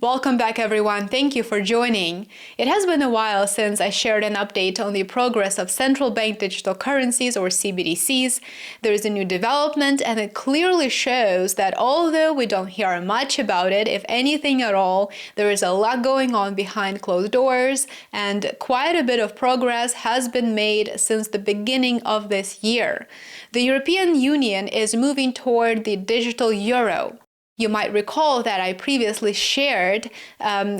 Welcome back, everyone. Thank you for joining. It has been a while since I shared an update on the progress of central bank digital currencies, or CBDCs. There is a new development, and it clearly shows that although we don't hear much about it, if anything at all, there is a lot going on behind closed doors, and quite a bit of progress has been made since the beginning of this year. The European Union is moving toward the digital euro. You might recall that I previously shared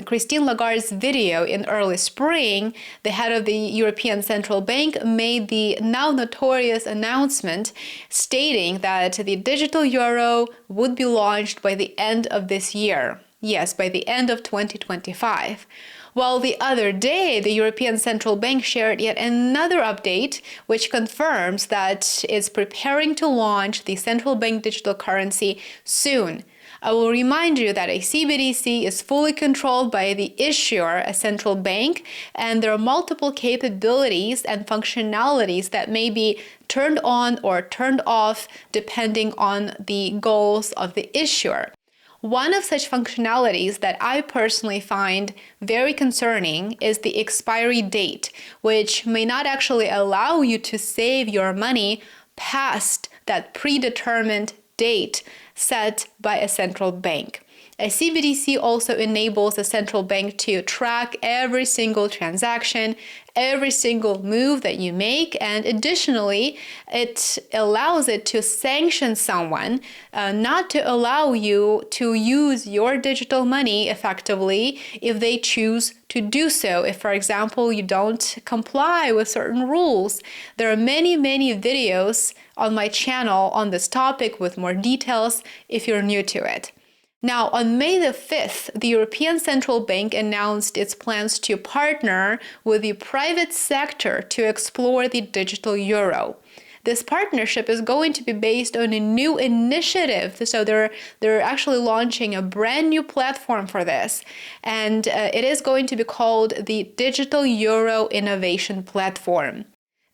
Christine Lagarde's video in early spring. The head of the European Central Bank made the now notorious announcement stating that the digital euro would be launched by the end of this year. Yes, by the end of 2025. Well, the other day, the European Central Bank shared yet another update, which confirms that it's preparing to launch the central bank digital currency soon. I will remind you that a CBDC is fully controlled by the issuer, a central bank, and there are multiple capabilities and functionalities that may be turned on or turned off depending on the goals of the issuer. One of such functionalities that I personally find very concerning is the expiry date, which may not actually allow you to save your money past that predetermined date set by a central bank. A CBDC also enables the central bank to track every single transaction, every single move that you make, and additionally, it allows it to sanction someone, not to allow you to use your digital money effectively if they choose to do so. If, for example, you don't comply with certain rules. There are many videos on my channel on this topic with more details if you're new to it. Now, on May the 5th, the European Central Bank announced its plans to partner with the private sector to explore the digital euro. This partnership is going to be based on a new initiative. So they're actually launching a brand new platform for this. And it is going to be called the Digital Euro Innovation Platform.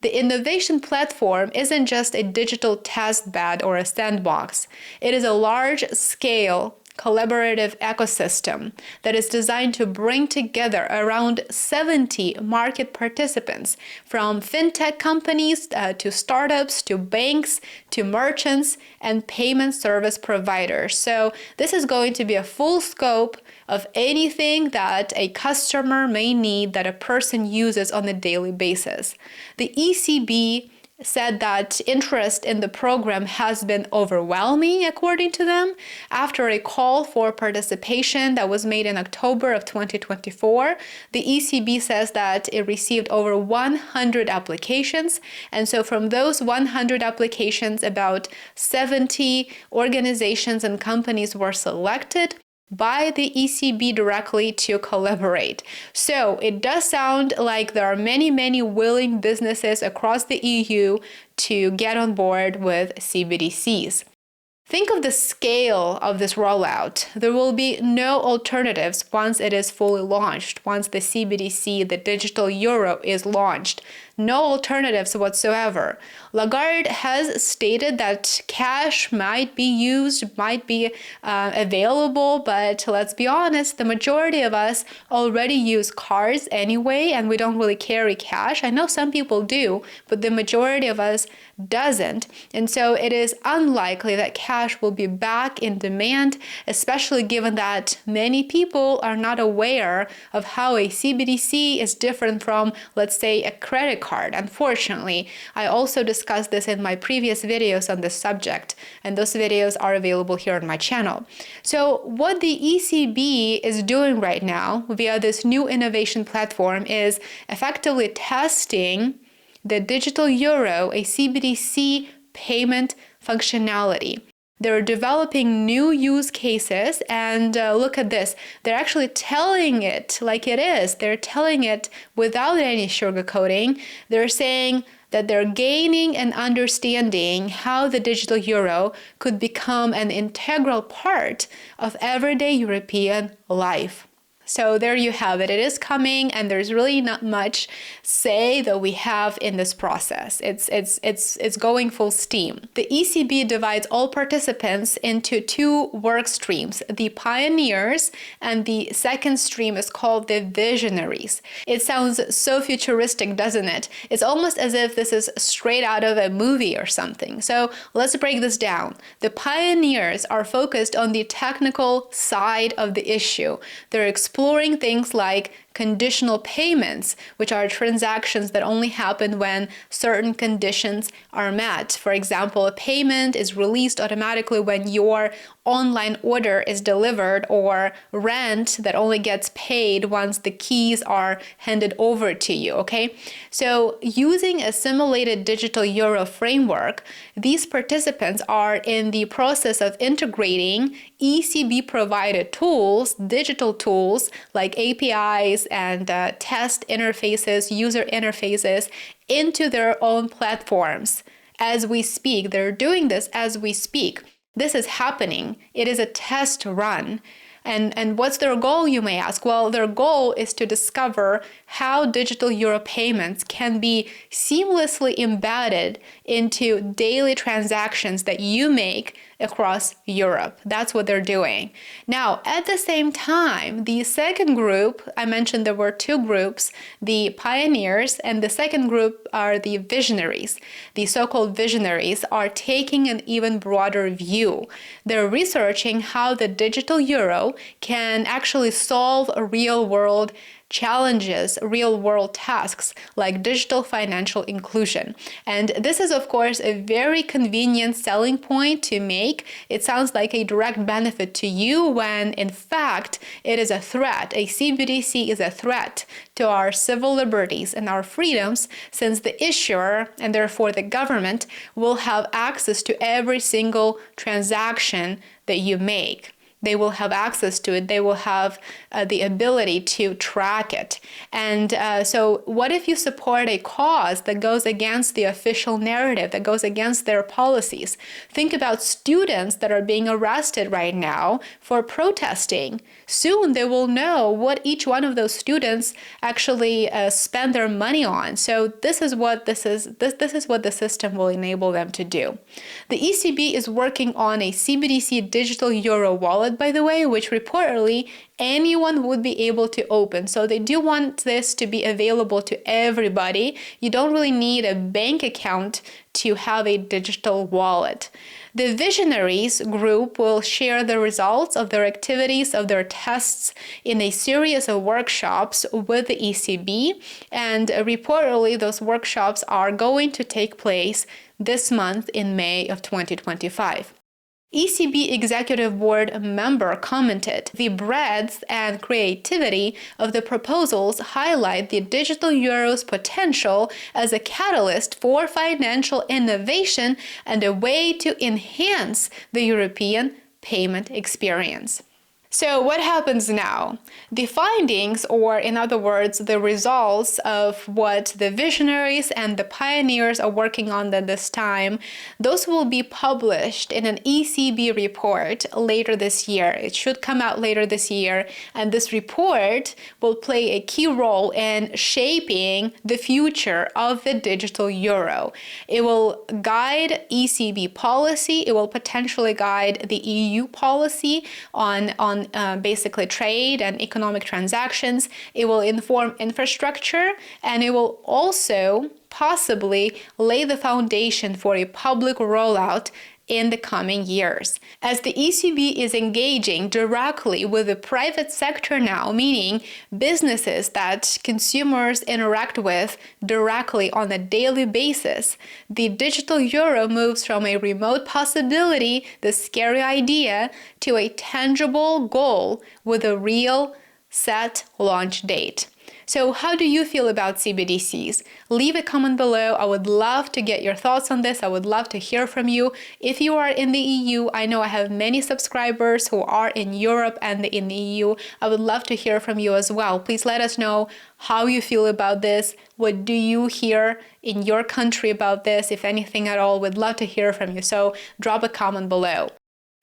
The innovation platform isn't just a digital test bed or a sandbox. It is a large-scale collaborative ecosystem that is designed to bring together around 70 market participants, from fintech companies to startups to banks to merchants and payment service providers. So this is going to be a full scope of anything that a customer may need that a person uses on a daily basis. The ECB said that interest in the program has been overwhelming, according to them, after a call for participation that was made in October of 2024. The ECB says that it received over 100 applications, and so from those 100 applications, about 70 organizations and companies were selected by the ECB directly to collaborate. So it does sound like there are many willing businesses across the EU to get on board with CBDCs. Think of the scale of this rollout. There will be no alternatives once it is fully launched, once the CBDC, the digital euro, is launched. No alternatives whatsoever. Lagarde has stated that cash might be used, might be available, but let's be honest, the majority of us already use cards anyway, and we don't really carry cash. I know some people do, but the majority of us doesn't. And so it is unlikely that cash will be back in demand, especially given that many people are not aware of how a CBDC is different from, let's say, a credit card. Unfortunately, I also discussed this in my previous videos on this subject, and those videos are available here on my channel. So what the ECB is doing right now via this new innovation platform is effectively testing the digital euro, a CBDC payment functionality. They're developing new use cases, and look at this. They're actually telling it like it is. They're telling it without any sugarcoating. They're saying that they're gaining and understanding how the digital euro could become an integral part of everyday European life. So there you have it. It is coming, and there's really not much say that we have in this process. It's going full steam. The ECB divides all participants into two work streams, the pioneers, and the second stream is called the visionaries. It sounds so futuristic, doesn't it? It's almost as if this is straight out of a movie or something. So let's break this down. The pioneers are focused on the technical side of the issue. They're exploring things like conditional payments, which are transactions that only happen when certain conditions are met. For example, a payment is released automatically when your online order is delivered, or rent that only gets paid once the keys are handed over to you, okay? So using a simulated digital euro framework, these participants are in the process of integrating ECB-provided tools, digital tools like APIs and test interfaces, user interfaces, into their own platforms. As we speak, they're doing this as we speak. This is happening. It is a test run. And what's their goal, you may ask? Well, their goal is to discover how digital euro payments can be seamlessly embedded into daily transactions that you make across Europe. That's what they're doing. Now, at the same time, the second group, I mentioned there were two groups, the pioneers, and the second group are the visionaries. The so-called visionaries are taking an even broader view. They're researching how the digital euro can actually solve real-world challenges, real-world tasks like digital financial inclusion. And this is, of course, a very convenient selling point to make. It sounds like a direct benefit to you when, in fact, it is a threat. A CBDC is a threat to our civil liberties and our freedoms, since the issuer, and therefore the government, will have access to every single transaction that you make. They will have access to it. They will have the ability to track it. And so what if you support a cause that goes against the official narrative, that goes against their policies? Think about students that are being arrested right now for protesting. Soon they will know what each one of those students actually spend their money on. So this is what this is what the system will enable them to do. The ECB is working on a CBDC digital euro wallet, by the way, which reportedly anyone would be able to open. So they do want this to be available to everybody. You don't really need a bank account to have a digital wallet. The Visionaries group will share the results of their activities, of their tests, in a series of workshops with the ECB. And reportedly, those workshops are going to take place this month in May of 2025. ECB Executive Board member commented, "The breadth and creativity of the proposals highlight the digital euro's potential as a catalyst for financial innovation and a way to enhance the European payment experience." So what happens now? The findings, or in other words, the results of what the visionaries and the pioneers are working on at this time, those will be published in an ECB report later this year. It should come out later this year, and this report will play a key role in shaping the future of the digital euro. It will guide ECB policy. It will potentially guide the EU policy on basically trade and economic transactions. It will inform infrastructure, and it will also possibly lay the foundation for a public rollout in the coming years. As the ECB is engaging directly with the private sector now, meaning businesses that consumers interact with directly on a daily basis, the digital euro moves from a remote possibility, the scary idea, to a tangible goal with a real set launch date. So how do you feel about CBDCs? Leave a comment below. I would love to get your thoughts on this. I would love to hear from you. If you are in the EU, I know I have many subscribers who are in Europe and in the EU. I would love to hear from you as well. Please let us know how you feel about this. What do you hear in your country about this? If anything at all, we'd love to hear from you. So drop a comment below.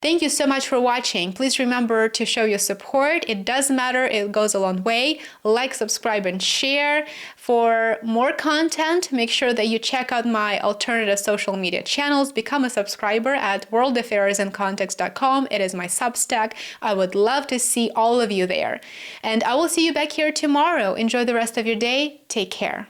Thank you so much for watching. Please remember to show your support. It does matter. It goes a long way. Like, subscribe, and share. For more content, make sure that you check out my alternative social media channels. Become a subscriber at worldaffairsandcontext.com. It is my Substack. I would love to see all of you there. And I will see you back here tomorrow. Enjoy the rest of your day. Take care.